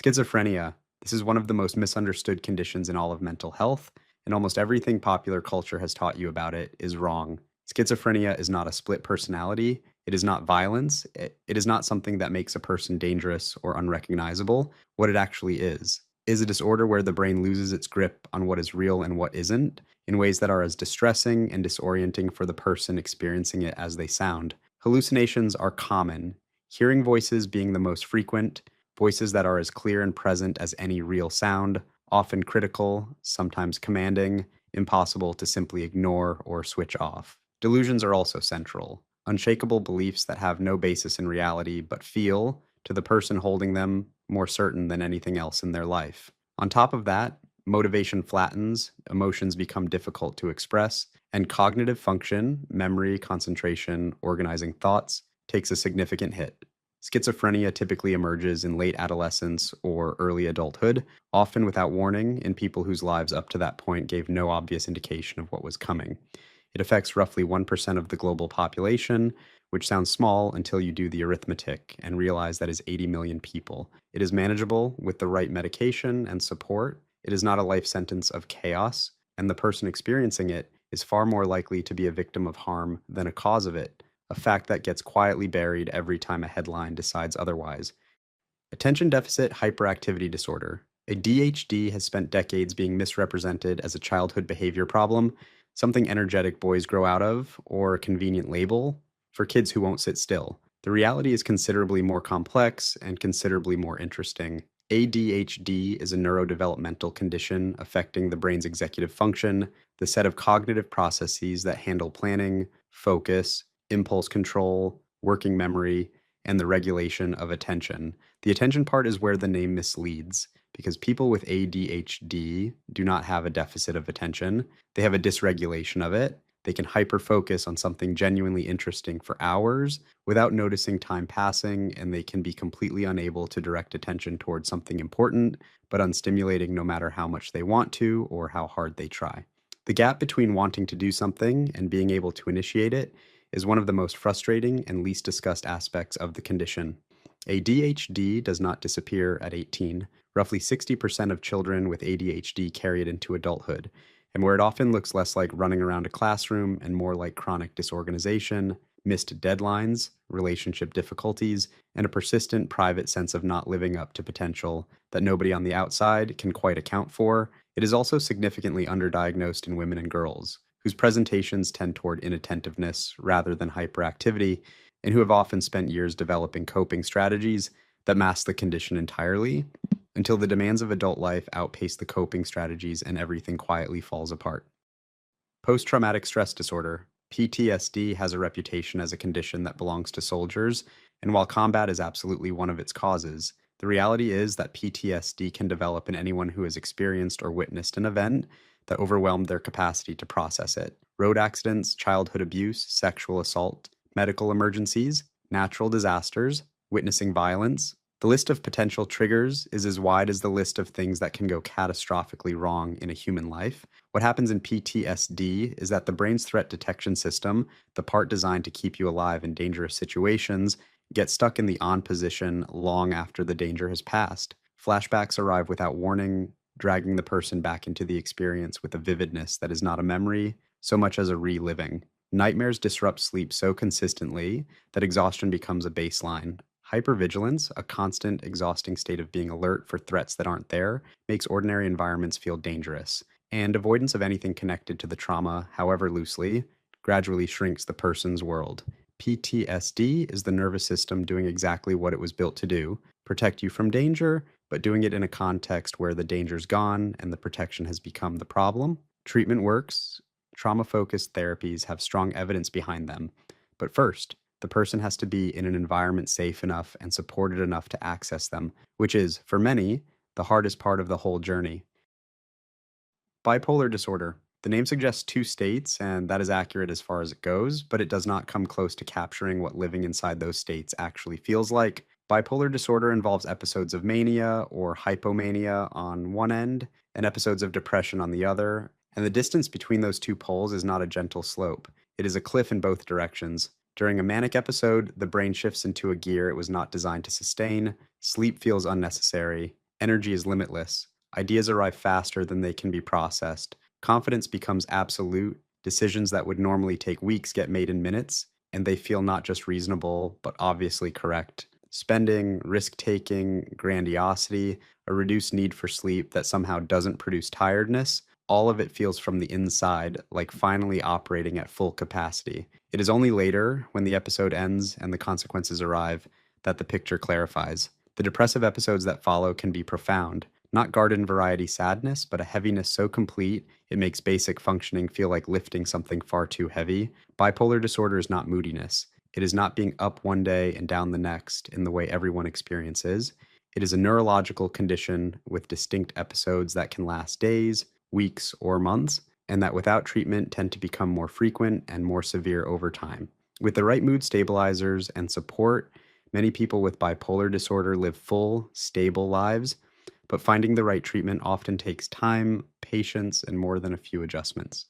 Schizophrenia. This is one of the most misunderstood conditions in all of mental health, and almost everything popular culture has taught you about it is wrong. Schizophrenia is not a split personality. It is not violence. It is not something that makes a person dangerous or unrecognizable. What it actually is a disorder where the brain loses its grip on what is real and what isn't in ways that are as distressing and disorienting for the person experiencing it as they sound. Hallucinations are common, hearing voices being the most frequent, voices that are as clear and present as any real sound, often critical, sometimes commanding, impossible to simply ignore or switch off. Delusions are also central, unshakable beliefs that have no basis in reality but feel, to the person holding them, more certain than anything else in their life. On top of that, motivation flattens, emotions become difficult to express, and cognitive function, memory, concentration, organizing thoughts, takes a significant hit. Schizophrenia typically emerges in late adolescence or early adulthood, often without warning in people whose lives up to that point gave no obvious indication of what was coming. It affects roughly 1% of the global population, which sounds small until you do the arithmetic and realize that is 80 million people. It is manageable with the right medication and support. It is not a life sentence of chaos, and the person experiencing it is far more likely to be a victim of harm than a cause of it, a fact that gets quietly buried every time a headline decides otherwise. Attention Deficit Hyperactivity Disorder. ADHD has spent decades being misrepresented as a childhood behavior problem, something energetic boys grow out of, or a convenient label for kids who won't sit still. The reality is considerably more complex and considerably more interesting. ADHD is a neurodevelopmental condition affecting the brain's executive function, the set of cognitive processes that handle planning, focus, impulse control, working memory, and the regulation of attention. The attention part is where the name misleads, because people with ADHD do not have a deficit of attention. They have a dysregulation of it. They can hyper-focus on something genuinely interesting for hours without noticing time passing, and they can be completely unable to direct attention towards something important, but unstimulating no matter how much they want to or how hard they try. The gap between wanting to do something and being able to initiate it is one of the most frustrating and least discussed aspects of the condition. ADHD does not disappear at 18. Roughly 60% of children with ADHD carry it into adulthood, and where it often looks less like running around a classroom and more like chronic disorganization, missed deadlines, relationship difficulties, and a persistent private sense of not living up to potential that nobody on the outside can quite account for, it is also significantly underdiagnosed in women and girls, whose presentations tend toward inattentiveness rather than hyperactivity, and who have often spent years developing coping strategies that mask the condition entirely until the demands of adult life outpace the coping strategies and everything quietly falls apart. Post traumatic stress disorder. PTSD has a reputation as a condition that belongs to soldiers, and while combat is absolutely one of its causes, the reality is that PTSD can develop in anyone who has experienced or witnessed an event that overwhelmed their capacity to process it. Road accidents, childhood abuse, sexual assault, medical emergencies, natural disasters, witnessing violence. The list of potential triggers is as wide as the list of things that can go catastrophically wrong in a human life. What happens in PTSD is that the brain's threat detection system, the part designed to keep you alive in dangerous situations, gets stuck in the on position long after the danger has passed. Flashbacks arrive without warning, dragging the person back into the experience with a vividness that is not a memory, so much as a reliving. Nightmares disrupt sleep so consistently that exhaustion becomes a baseline. Hypervigilance, a constant, exhausting state of being alert for threats that aren't there, makes ordinary environments feel dangerous. And avoidance of anything connected to the trauma, however loosely, gradually shrinks the person's world. PTSD is the nervous system doing exactly what it was built to do: protect you from danger, but doing it in a context where the danger's gone and the protection has become the problem. Treatment works. Trauma focused therapies have strong evidence behind them. But first, the person has to be in an environment safe enough and supported enough to access them, which is, for many, the hardest part of the whole journey. Bipolar disorder. The name suggests two states, and that is accurate as far as it goes, but it does not come close to capturing what living inside those states actually feels like. Bipolar disorder involves episodes of mania or hypomania on one end, and episodes of depression on the other, and the distance between those two poles is not a gentle slope. It is a cliff in both directions. During a manic episode, the brain shifts into a gear it was not designed to sustain, sleep feels unnecessary, Energy is limitless. Ideas arrive faster than they can be processed. Confidence becomes absolute. Decisions that would normally take weeks get made in minutes, and they feel not just reasonable, but obviously correct. Spending, risk taking, grandiosity, a reduced need for sleep that somehow doesn't produce tiredness, all of it feels from the inside like finally operating at full capacity. It is only later, when the episode ends and the consequences arrive, that the picture clarifies. The depressive episodes that follow can be profound. Not garden variety sadness, but a heaviness so complete it makes basic functioning feel like lifting something far too heavy. Bipolar disorder is not moodiness. It is not being up one day and down the next in the way everyone experiences. It is a neurological condition with distinct episodes that can last days, weeks, or months, and that without treatment tend to become more frequent and more severe over time. With the right mood stabilizers and support, many people with bipolar disorder live full, stable lives, but finding the right treatment often takes time, patience, and more than a few adjustments.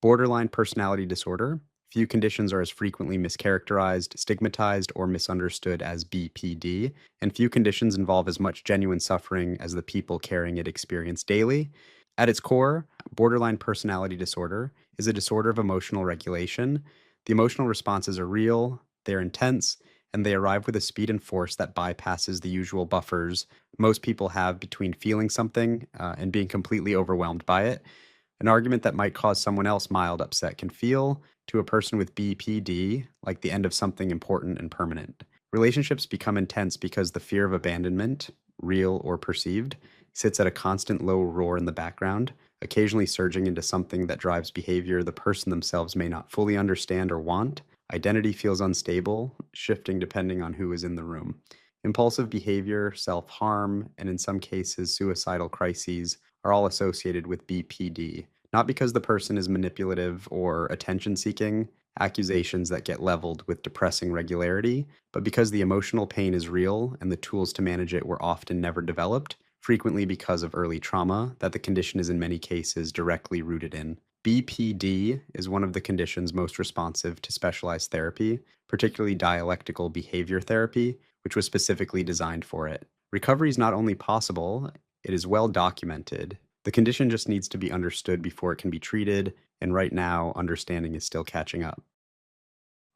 Borderline personality disorder. Few conditions are as frequently mischaracterized, stigmatized, or misunderstood as BPD, and few conditions involve as much genuine suffering as the people carrying it experience daily. At its core, borderline personality disorder is a disorder of emotional regulation. The emotional responses are real, they're intense, and they arrive with a speed and force that bypasses the usual buffers most people have between feeling something and being completely overwhelmed by it. An argument that might cause someone else mild upset can feel, to a person with BPD, like the end of something important and permanent. Relationships become intense because the fear of abandonment, real or perceived, sits at a constant low roar in the background, occasionally surging into something that drives behavior the person themselves may not fully understand or want. Identity feels unstable, shifting depending on who is in the room. Impulsive behavior, self harm, and in some cases, suicidal crises are all associated with BPD, not because the person is manipulative or attention seeking, accusations that get leveled with depressing regularity, but because the emotional pain is real and the tools to manage it were often never developed, frequently because of early trauma that the condition is in many cases directly rooted in. BPD is one of the conditions most responsive to specialized therapy, particularly dialectical behavior therapy, which was specifically designed for it. Recovery is not only possible, it is well documented. The condition just needs to be understood before it can be treated, and right now, understanding is still catching up.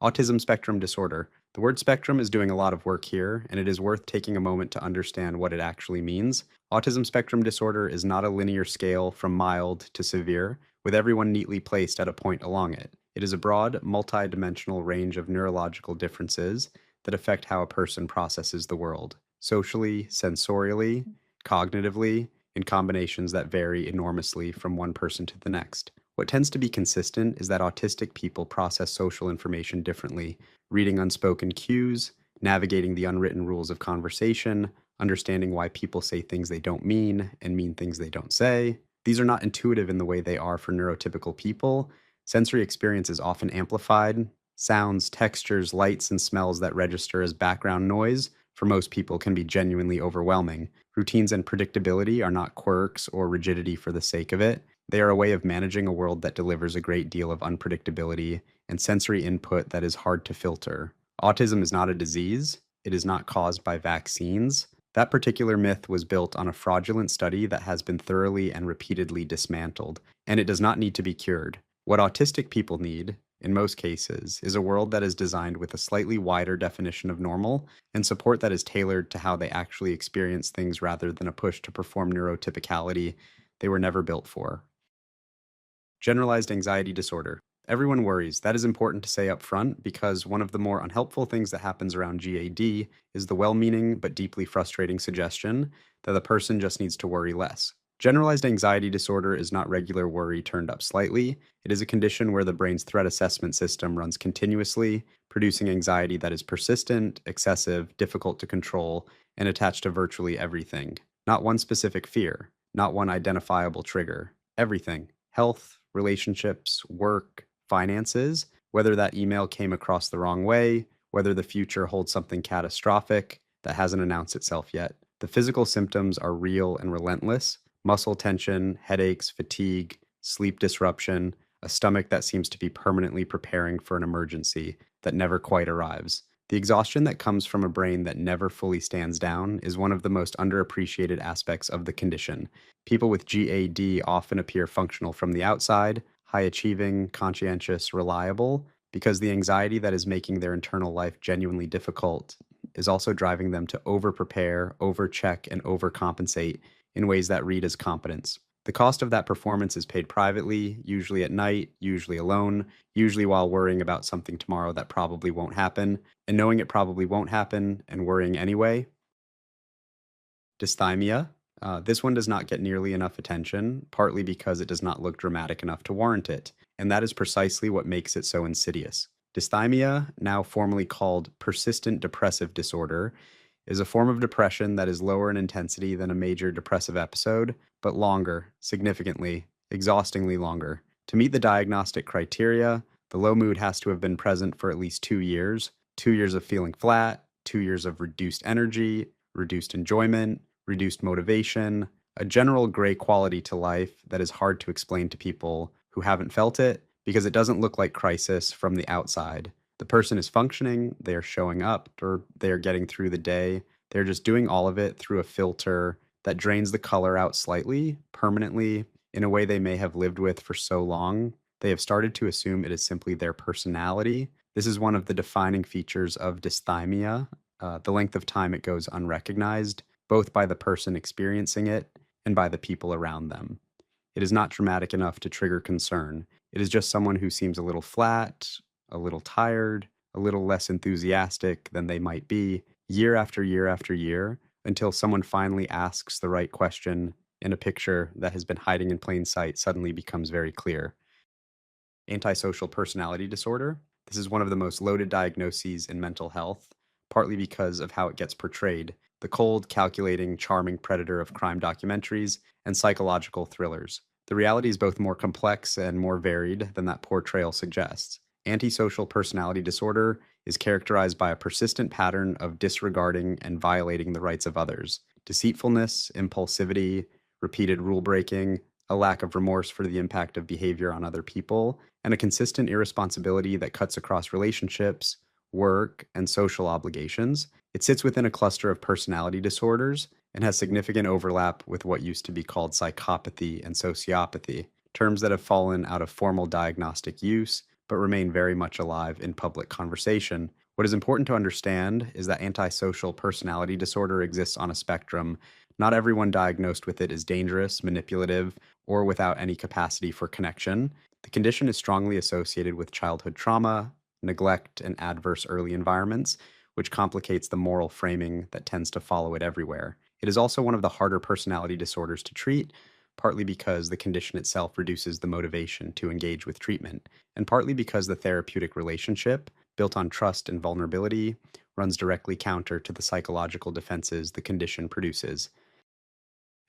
Autism spectrum disorder. The word spectrum is doing a lot of work here, and it is worth taking a moment to understand what it actually means. Autism spectrum disorder is not a linear scale from mild to severe, with everyone neatly placed at a point along it. It is a broad, multi-dimensional range of neurological differences that affect how a person processes the world, socially, sensorially, cognitively, in combinations that vary enormously from one person to the next. What tends to be consistent is that autistic people process social information differently, reading unspoken cues, navigating the unwritten rules of conversation, understanding why people say things they don't mean and mean things they don't say. These are not intuitive in the way they are for neurotypical people. Sensory experience is often amplified. Sounds, textures, lights, and smells that register as background noise for most people can be genuinely overwhelming. Routines and predictability are not quirks or rigidity for the sake of it. They are a way of managing a world that delivers a great deal of unpredictability and sensory input that is hard to filter. Autism is not a disease. It is not caused by vaccines. That particular myth was built on a fraudulent study that has been thoroughly and repeatedly dismantled, and it does not need to be cured. What autistic people need, in most cases, is a world that is designed with a slightly wider definition of normal and support that is tailored to how they actually experience things rather than a push to perform neurotypicality they were never built for. Generalized anxiety disorder. Everyone worries. That is important to say up front because one of the more unhelpful things that happens around GAD is the well meaning but deeply frustrating suggestion that the person just needs to worry less. Generalized anxiety disorder is not regular worry turned up slightly. It is a condition where the brain's threat assessment system runs continuously, producing anxiety that is persistent, excessive, difficult to control, and attached to virtually everything. Not one specific fear, not one identifiable trigger. Everything. Health, relationships, work, finances, whether that email came across the wrong way, whether the future holds something catastrophic that hasn't announced itself yet. The physical symptoms are real and relentless: muscle tension, headaches, fatigue, sleep disruption, a stomach that seems to be permanently preparing for an emergency that never quite arrives. The exhaustion that comes from a brain that never fully stands down is one of the most underappreciated aspects of the condition. People with GAD often appear functional from the outside, high achieving, conscientious, reliable, because the anxiety that is making their internal life genuinely difficult is also driving them to over prepare, over check, and overcompensate in ways that read as competence. The cost of that performance is paid privately, usually at night, usually alone, usually while worrying about something tomorrow that probably won't happen, and knowing it probably won't happen and worrying anyway. Dysthymia. This one does not get nearly enough attention, partly because it does not look dramatic enough to warrant it, and that is precisely what makes it so insidious. Dysthymia, now formally called persistent depressive disorder, is a form of depression that is lower in intensity than a major depressive episode, but longer, significantly, exhaustingly longer. To meet the diagnostic criteria, the low mood has to have been present for at least 2 years, 2 years of feeling flat, 2 years of reduced energy, reduced enjoyment, reduced motivation, a general gray quality to life that is hard to explain to people who haven't felt it because it doesn't look like crisis from the outside. The person is functioning, they are showing up, or they are getting through the day. They're just doing all of it through a filter that drains the color out slightly, permanently, in a way they may have lived with for so long. They have started to assume it is simply their personality. This is one of the defining features of dysthymia, the length of time it goes unrecognized, both by the person experiencing it and by the people around them. It is not dramatic enough to trigger concern. It is just someone who seems a little flat, a little tired, a little less enthusiastic than they might be year after year after year until someone finally asks the right question and a picture that has been hiding in plain sight suddenly becomes very clear. Antisocial personality disorder. This is one of the most loaded diagnoses in mental health, partly because of how it gets portrayed: the cold, calculating, charming predator of crime documentaries and psychological thrillers. The reality is both more complex and more varied than that portrayal suggests. Antisocial personality disorder is characterized by a persistent pattern of disregarding and violating the rights of others, deceitfulness, impulsivity, repeated rule breaking, a lack of remorse for the impact of behavior on other people, and a consistent irresponsibility that cuts across relationships, work, and social obligations. It sits within a cluster of personality disorders and has significant overlap with what used to be called psychopathy and sociopathy, terms that have fallen out of formal diagnostic use but remain very much alive in public conversation. What is important to understand is that antisocial personality disorder exists on a spectrum. Not everyone diagnosed with it is dangerous, manipulative, or without any capacity for connection. The condition is strongly associated with childhood trauma, neglect, and adverse early environments, which complicates the moral framing that tends to follow it everywhere. It is also one of the harder personality disorders to treat, partly because the condition itself reduces the motivation to engage with treatment, and partly because the therapeutic relationship, built on trust and vulnerability, runs directly counter to the psychological defenses the condition produces.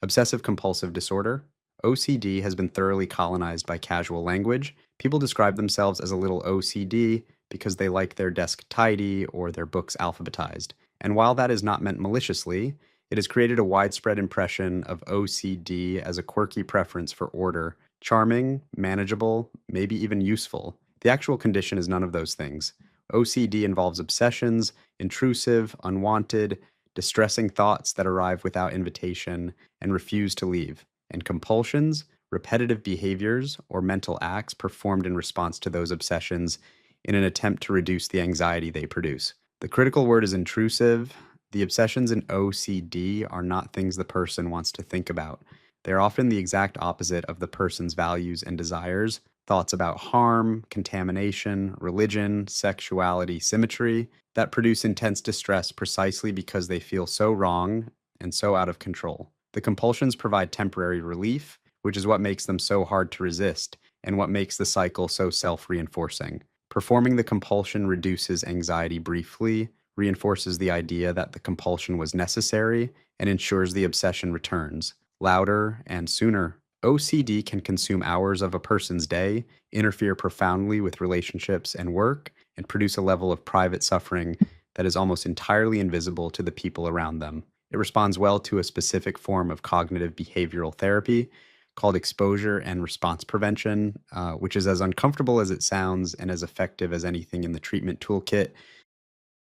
Obsessive compulsive disorder. OCD has been thoroughly colonized by casual language. People describe themselves as a little OCD because they like their desk tidy or their books alphabetized. And while that is not meant maliciously, it has created a widespread impression of OCD as a quirky preference for order, charming, manageable, maybe even useful. The actual condition is none of those things. OCD involves obsessions, intrusive, unwanted, distressing thoughts that arrive without invitation and refuse to leave, and compulsions, repetitive behaviors, or mental acts performed in response to those obsessions in an attempt to reduce the anxiety they produce. The critical word is intrusive. The obsessions in OCD are not things the person wants to think about. They are often the exact opposite of the person's values and desires. Thoughts about harm, contamination, religion, sexuality, symmetry, that produce intense distress precisely because they feel so wrong and so out of control. The compulsions provide temporary relief, which is what makes them so hard to resist and what makes the cycle so self-reinforcing. Performing the compulsion reduces anxiety briefly, reinforces the idea that the compulsion was necessary, and ensures the obsession returns, louder and sooner. OCD can consume hours of a person's day, interfere profoundly with relationships and work, and produce a level of private suffering that is almost entirely invisible to the people around them. It responds well to a specific form of cognitive behavioral therapy called exposure and response prevention, which is as uncomfortable as it sounds and as effective as anything in the treatment toolkit.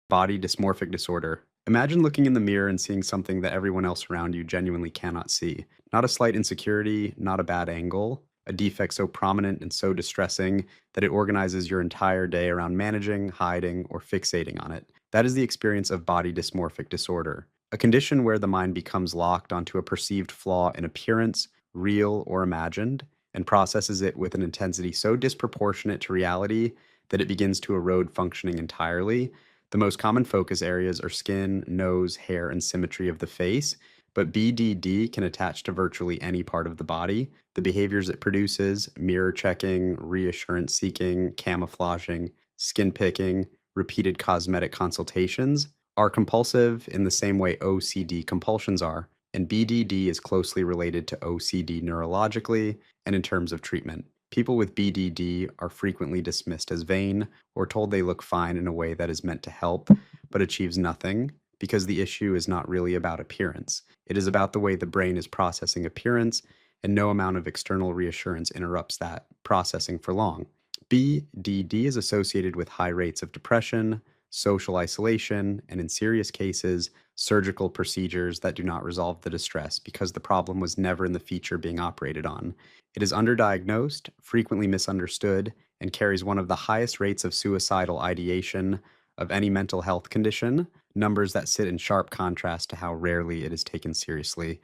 Body dysmorphic disorder. Imagine looking in the mirror and seeing something that everyone else around you genuinely cannot see. Not a slight insecurity, not a bad angle, a defect so prominent and so distressing that it organizes your entire day around managing, hiding, or fixating on it. That is the experience of body dysmorphic disorder, a condition where the mind becomes locked onto a perceived flaw in appearance, real or imagined, and processes it with an intensity so disproportionate to reality that it begins to erode functioning entirely. The most common focus areas are skin, nose, hair, and symmetry of the face, but BDD can attach to virtually any part of the body. The behaviors it produces, mirror checking, reassurance seeking, camouflaging, skin picking, repeated cosmetic consultations, are compulsive in the same way OCD compulsions are, and BDD is closely related to OCD neurologically and in terms of treatment. People with BDD are frequently dismissed as vain or told they look fine in a way that is meant to help but achieves nothing because the issue is not really about appearance. It is about the way the brain is processing appearance, and no amount of external reassurance interrupts that processing for long. BDD is associated with high rates of depression, social isolation, and in serious cases, surgical procedures that do not resolve the distress because the problem was never in the feature being operated on. It is underdiagnosed, frequently misunderstood, and carries one of the highest rates of suicidal ideation of any mental health condition, numbers that sit in sharp contrast to how rarely it is taken seriously.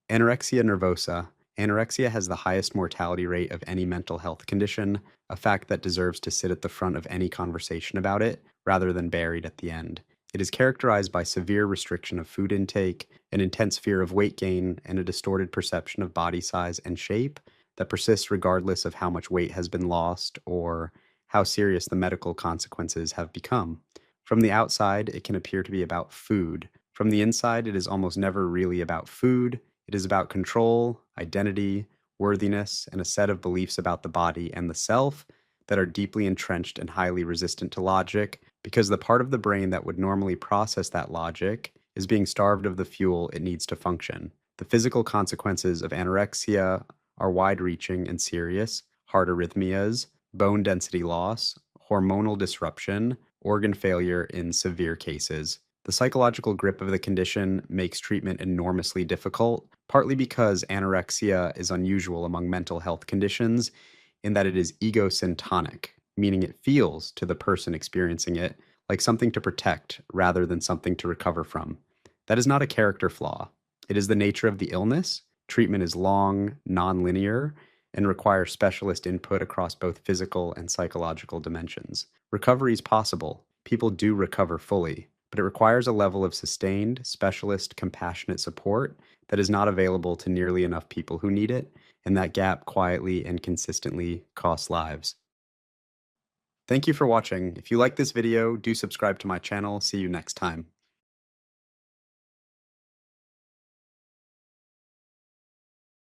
Anorexia nervosa. Anorexia has the highest mortality rate of any mental health condition, a fact that deserves to sit at the front of any conversation about it, rather than buried at the end. It is characterized by severe restriction of food intake, an intense fear of weight gain, and a distorted perception of body size and shape that persists regardless of how much weight has been lost or how serious the medical consequences have become. From the outside, it can appear to be about food. From the inside, it is almost never really about food. It is about control, identity, worthiness, and a set of beliefs about the body and the self that are deeply entrenched and highly resistant to logic because the part of the brain that would normally process that logic is being starved of the fuel it needs to function. The physical consequences of anorexia are wide reaching and serious: heart arrhythmias, bone density loss, hormonal disruption, organ failure in severe cases. The psychological grip of the condition makes treatment enormously difficult, partly because anorexia is unusual among mental health conditions in that it is egosyntonic, meaning it feels to the person experiencing it like something to protect rather than something to recover from. That is not a character flaw. It is the nature of the illness. Treatment is long, non-linear, and requires specialist input across both physical and psychological dimensions. Recovery is possible. People do recover fully, but it requires a level of sustained, specialist, compassionate support that is not available to nearly enough people who need it, and that gap quietly and consistently costs lives. Thank you for watching. If you like this video, do subscribe to my channel. See you next time.